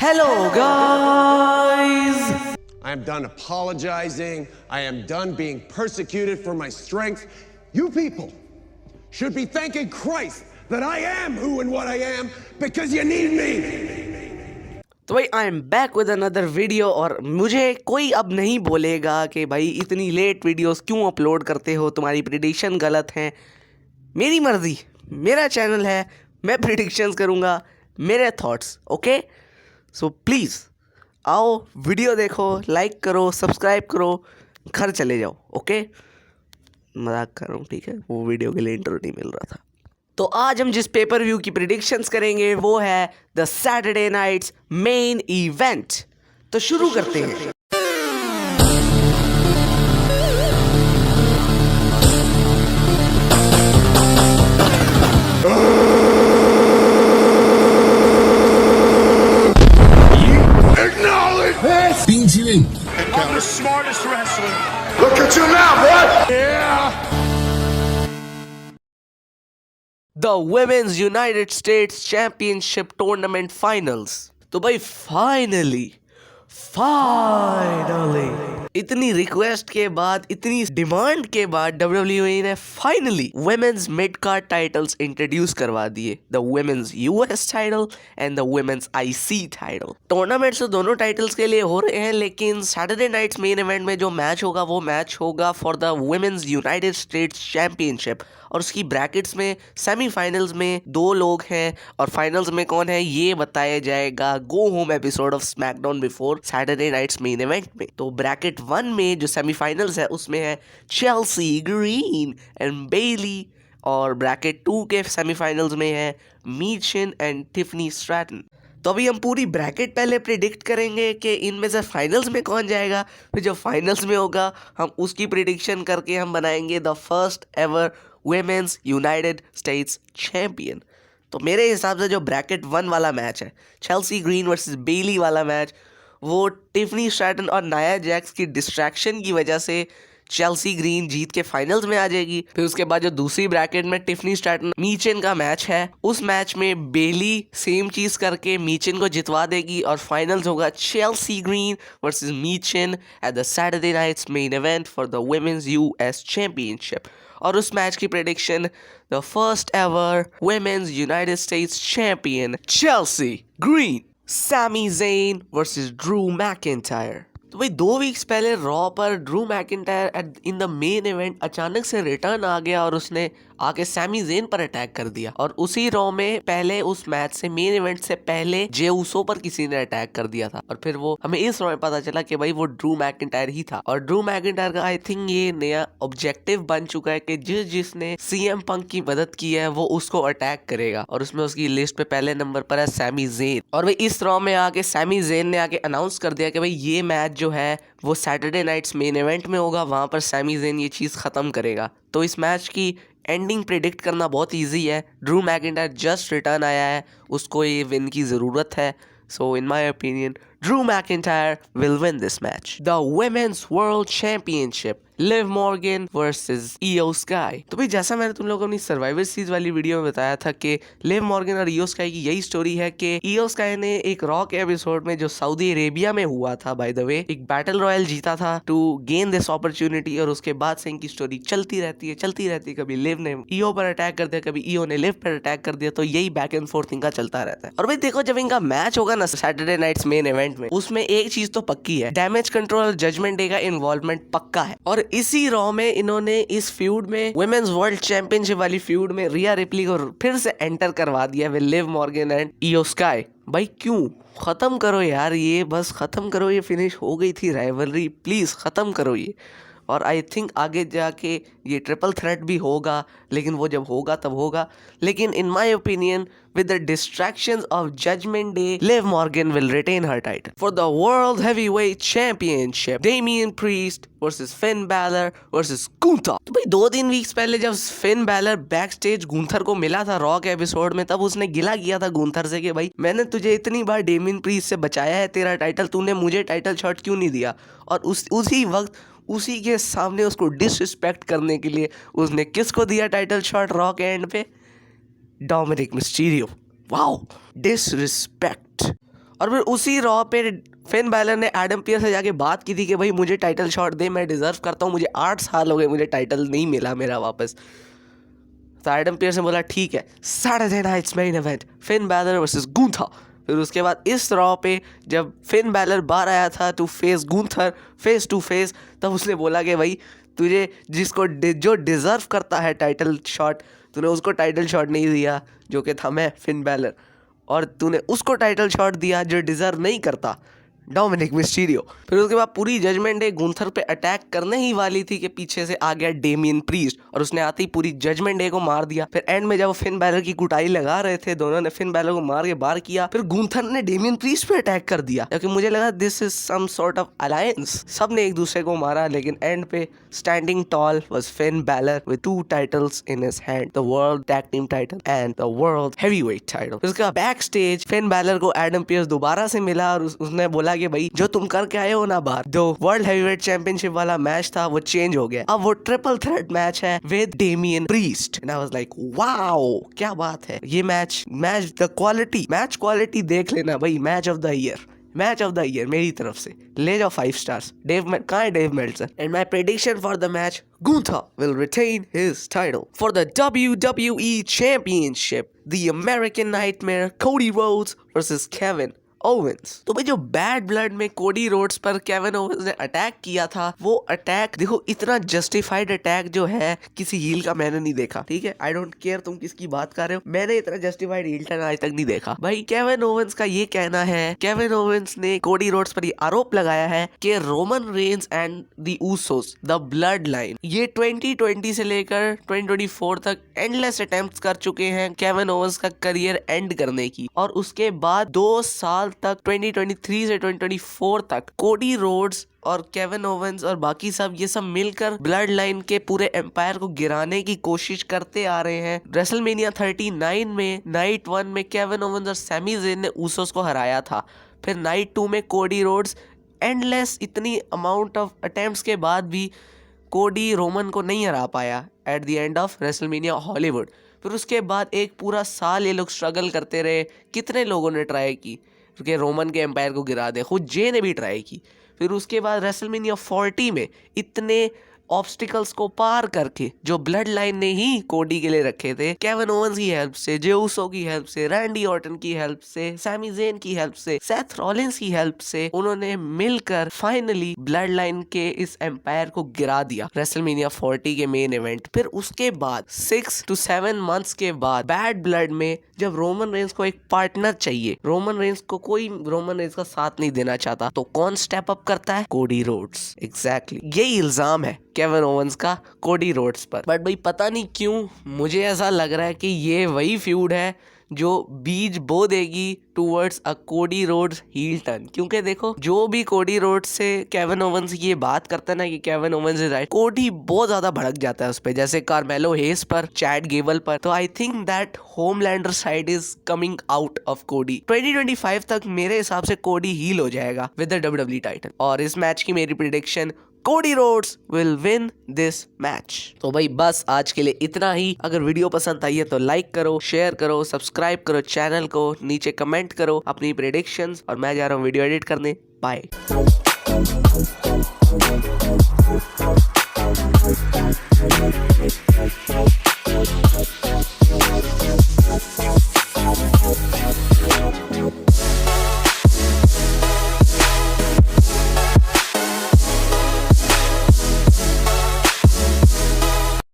Hello, guys! I am done apologizing. I am done being persecuted for my strength. You people should be thanking Christ that I am who and what I am because you need me. तो भाई I am back with another video और मुझे कोई अब नहीं बोलेगा कि भाई इतनी लेट वीडियोस क्यों अपलोड करते हो, तुम्हारी प्रिडिक्शन गलत हैं। मेरी मर्जी, मेरा चैनल है, मैं प्रिडिक्शंस करूँगा, मेरे थॉट्स। ओके, सो प्लीज़ आओ, वीडियो देखो, लाइक करो, सब्सक्राइब करो, घर चले जाओ। ओके, मजाक कर रहा हूँ, ठीक है, वो वीडियो के लिए इंट्रो नहीं मिल रहा था। तो आज हम जिस पेपर व्यू की प्रिडिक्शंस करेंगे वो है the Saturday nights main event. तो शुरू करते हैं। I'm the smartest wrestler. Look at you now, boy. Yeah. The women's United States championship tournament finals. तो भाई फाइनली इतनी रिक्वेस्ट के बाद, इतनी डिमांड के बाद डब्ल्यूडब्ल्यूई ने finally women's mid card titles introduce करवा दिए। The women's US title and the women's IC title. Tournaments तो दोनों टाइटल्स के लिए हो रहे हैं, लेकिन सैटरडे नाइट्स मेन इवेंट में जो मैच होगा वो मैच होगा for the women's United States championship. और उसकी ब्रैकेट्स में सेमीफाइनल्स में 2 लोग हैं और फाइनल्स में कौन है ये बताया जाएगा go home episode of SmackDown before Saturday nights main event में। तो ब्रैकेट 1 में जो सेमीफाइनल्स है उसमें है चेल्सी ग्रीन एंड बेली, और ब्रैकेट 2 के सेमीफाइनल्स में है मीचिन एंड टिफनी स्ट्रैटन। तो अभी हम पूरी ब्रैकेट पहले प्रिडिक्ट करेंगे कि इनमें से फाइनल्स में कौन जाएगा, फिर जो फाइनल्स में होगा हम उसकी प्रिडिक्शन करके हम बनाएंगे the first ever women's United States champion. तो मेरे हिसाब से जो ब्रैकेट 1 वाला मैच है, चेल्सी ग्रीन वर्सेस बेली वाला मैच, वो टिफनी स्ट्रैटन और नाया जैक्स की डिस्ट्रैक्शन की वजह से चेल्सी ग्रीन जीत के फाइनल्स में आ जाएगी। फिर उसके बाद जो दूसरी ब्रैकेट में टिफनी स्ट्रैटन मीचिन का मैच है, उस मैच में बेली सेम चीज करके मीचिन को जितवा देगी और फाइनल्स होगा Chelsea Green versus Michin at the Saturday nights main Event for the women's US championship. और उस मैच की prediction the first ever women's United States champion Chelsea Green Sami Zayn versus Drew McIntyre. तो भाई 2 weeks पहले Raw पर Drew McIntyre in the main event अचानक से return आ गया और उसने आके सैमी ज़ेन पर अटैक कर दिया। और उसी रॉ में पहले उस मैच से मेन इवेंट से पहले जे उसो पर किसी ने अटैक कर दिया था और फिर वो हमें इस रॉ में पता चला कि भाई वो ड्रू मैकिंटायर ही था। और ड्रू मैकिंटायर का आई थिंक ये नया ऑब्जेक्टिव बन चुका है कि जिसने सीएम पंक की मदद की है वो उसको अटैक करेगा, और उसमें उसकी लिस्ट पे पहले नंबर पर है सैमी ज़ेन। और भाई इस रॉ में आके सैमी ज़ेन ने आके अनाउंस कर दिया कि भाई ये मैच जो है वो सैटरडे नाइट्स मेन इवेंट में होगा, वहां पर सैमी ज़ेन ये चीज खत्म करेगा। तो इस मैच की एंडिंग प्रिडिक्ट करना बहुत इजी है। ड्रू मैकिंटायर जस्ट रिटर्न आया है, उसको ये विन की ज़रूरत है। So in my opinion Drew McIntyre will win this match. The women's world championship Liv Morgan versus Iyo Sky. तो भाई जैसा मैंने तुम लोगों को अपनी सर्वाइवर सीरीज वाली वीडियो में बताया था कि लिव मॉर्गन और ईओ स्काई की यही स्टोरी है कि ईओ स्काई ने एक रॉ के एपिसोड में जो सऊदी अरेबिया में हुआ था, बाय द वे, एक बैटल रॉयल जीता था टू गेन दिस अपॉर्चुनिटी। और उसके बाद से इनकी स्टोरी चलती रहती है। कभी लिव ने ईओ पर अटैक कर दिया, कभी ईओ ने लिव पर अटैक कर दिया, तो यही बैक एंड फोर्थ इनका चलता रहता है। और भाई देखो, जब इनका मैच होगा ना सैटरडे नाइट्स मेन इवेंट में, उसमें एक चीज तो पक्की है, डैमेज कंट्रोल और जजमेंट डे का इन्वॉल्वमेंट पक्का है। और इसी रॉ में इन्होंने इस फ्यूड में वुमेन्स वर्ल्ड चैंपियनशिप वाली फ्यूड में रिया रिप्ली को फिर से एंटर करवा दिया with Liv Morgan and Iyo Sky. भाई क्यों? खत्म करो यार, ये बस खत्म करो, ये फिनिश हो गई थी राइवलरी, प्लीज खत्म करो ये। और आई थिंक आगे जाके ये ट्रिपल थ्रेट भी होगा, लेकिन वो जब होगा तब होगा। लेकिन इन my opinion with the distractions of Judgment Day, Liv Morgan will retain her title for the World Heavyweight Championship. Damian Priest versus Finn Balor versus Gunther. तो भाई 2-3 वीक्स पहले जब Finn Balor back stage Gunther को मिला था raw के episode में, तब उसने गिला किया था गुंथर से कि भाई मैंने तुझे इतनी बार डेमियन प्रीस्ट से बचाया है तेरा टाइटल, तूने मुझे टाइटल शॉट क्यों नहीं दिया। और उसी वक्त उसी के सामने उसको डिसरिस्पेक्ट करने के लिए उसने किसको दिया टाइटल शॉट रॉ के एंड पे? Dominik Mysterio. Wow, disrespect. और फिर उसी रॉ पे फिन बैलर ने एडम पियर्स से जाके बात की थी कि भाई मुझे टाइटल शॉट दे, मैं डिजर्व करता हूँ, मुझे 8 साल हो गए मुझे टाइटल नहीं मिला मेरा वापस। तो एडम पियर्स ने बोला ठीक है, Saturday nights main event Finn Balor versus Gunther. फिर उसके बाद इस रॉ पे जब फिन बैलर बाहर आया था to face Gunther face to face, तब उसने बोला कि भाई तुझे जिसको जो डिज़र्व करता है टाइटल शॉट, तूने उसको टाइटल शॉट नहीं दिया, जो कि था मैं फिन बैलर, और तूने उसको टाइटल शॉट दिया जो डिज़र्व नहीं करता, डोमिनिक मिस्टीरियो। फिर उसके बाद पूरी जजमेंट डे गुंथर पे अटैक करने ही वाली थी कि पीछे से आ गया डेमियन प्रीस्ट और उसने आते ही पूरी जजमेंट डे को मार दिया। फिर एंड में जब फिन बैलर की कुटाई लगा रहे थे, दोनों ने फिन बैलर को मार के बाहर किया, फिर गुंथर ने डेमियन प्रीस्ट पे अटैक कर दिया, क्योंकि मुझे लगा this is some sort of alliance. सब ने एक दूसरे को मारा, लेकिन एंड पे standing tall was Finn Balor with 2 titles in his hand, the world tag team title and the world heavyweight title. उसका बैक स्टेज फिन बैलर को एडम पियर्स दोबारा से मिला और उसने बोला कि भाई जो तुम करके आए हो ना बाहर, जो वर्ल्ड हेवीवेट चैंपियनशिप वाला मैच था वो चेंज हो गया, अब वो ट्रिपल थ्रेट मैच है with Damien priest. And I was like wow क्या बात है ये match the quality, match quality देख लेना भाई, मैच ऑफ द ईयर मेरी तरफ से ले जाओ 5 स्टार्स। कहाँ है Dave Meltzer? And my prediction for the match, Gunther will retain his title for the WWE Championship. The American Nightmare Cody Rhodes versus Kevin Owens। तो भाई जो बैड ब्लड में कोडी रोड्स पर केविन ओवेंस ने attack किया था, वो attack देखो, इतना जस्टिफाइड अटैक जो है किसी हील का मैंने नहीं देखा। ठीक है, आई डोंट केयर तुम किसकी बात कर रहे हो, मैंने इतना जस्टिफाइड हील टर्न आज तक नहीं देखा। भाई केविन ओवेंस का ये कहना है, केविन ओवेंस ने कोडी रोड्स पर ये आरोप लगाया है कि Roman Reigns and the Usos, the blood line, ये 2020 से लेकर 2024 तक एंडलेस अटेम्प्ट्स कर चुके हैं केविन ओवेंस का करियर एंड करने की, और उसके बाद 2 साल तक 2023 से 2024 तक कोडी रोड्स और केविन ओवेंस और बाकी सब ये सब मिलकर ब्लड लाइन के पूरे एम्पायर को गिराने की कोशिश करते आ रहे हैं। रेसलमेनिया 39 में नाइट 1 में केविन ओवेंस और सैमी ज़ेन ने ऊसोस को हराया था। फिर नाइट 2 में कोडी रोड्स, एंडलेस इतनी अमाउंट ऑफ अटेम्प्ट्स के बाद भी कोडी रोमन को नहीं हरा पाया at the end of WrestleMania Hollywood. फिर उसके बाद एक पूरा साल ये लोग स्ट्रगल करते रहे, कितने लोगों ने ट्राई की क्योंकि रोमन के एम्पायर को गिरा दे, खुद जे ने भी ट्राई की। फिर उसके बाद रेसलमेनिया 40 में इतने ऑब्स्टिकल्स को पार करके जो ब्लड लाइन ने ही कोडी के लिए रखे थे, केविन ओवेंस की हेल्प से, जे ऊसो की हेल्प से, रैंडी ऑर्टन की हेल्प से, सैमी ज़ेन की हेल्प से, सेथ रॉलिंस की हेल्प से, उन्होंने मिलकर फाइनली ब्लड लाइन के इस एम्पायर को गिरा दिया रेसलमेनिया 40 के मेन इवेंट। फिर उसके बाद 6 to 7 मंथ्स के बाद बैड ब्लड में जब रोमन रेंस को एक पार्टनर चाहिए, रोमन रेंस को कोई रोमन रेंस का साथ नहीं देना चाहता, तो कौन स्टेप अप करता है? Cody Rhodes. एग्जैक्टली यही इल्जाम है केविन ओवेंस का कोडी रोड्स पर। बट भाई पता नहीं क्यों मुझे ऐसा लग रहा है कि ये वही फ्यूड है जो बीज बो देगी towards a Cody Rhodes heel turn. क्योंकि देखो, जो भी कोडी रोड्स से केविन ओवेंस की ये बात करता है ना कि केविन ओवेंस इज राइट, कोडी बहुत ज्यादा भड़क जाता है उस पर, जैसे कार्मेलो हेस पर, चैड गेबल पर। तो I think that Homelander side is coming out of कोडी। 2025 तक मेरे हिसाब से कोडी हील हो जाएगा विद द WWE टाइटल। और इस मैच की मेरी prediction, Cody Rhodes will win this match. तो भाई बस आज के लिए इतना ही। अगर वीडियो पसंद आई है तो लाइक करो, शेयर करो, सब्सक्राइब करो चैनल को, नीचे कमेंट करो अपनी प्रेडिक्शंस, और मैं जा रहा हूँ वीडियो एडिट करने। बाय।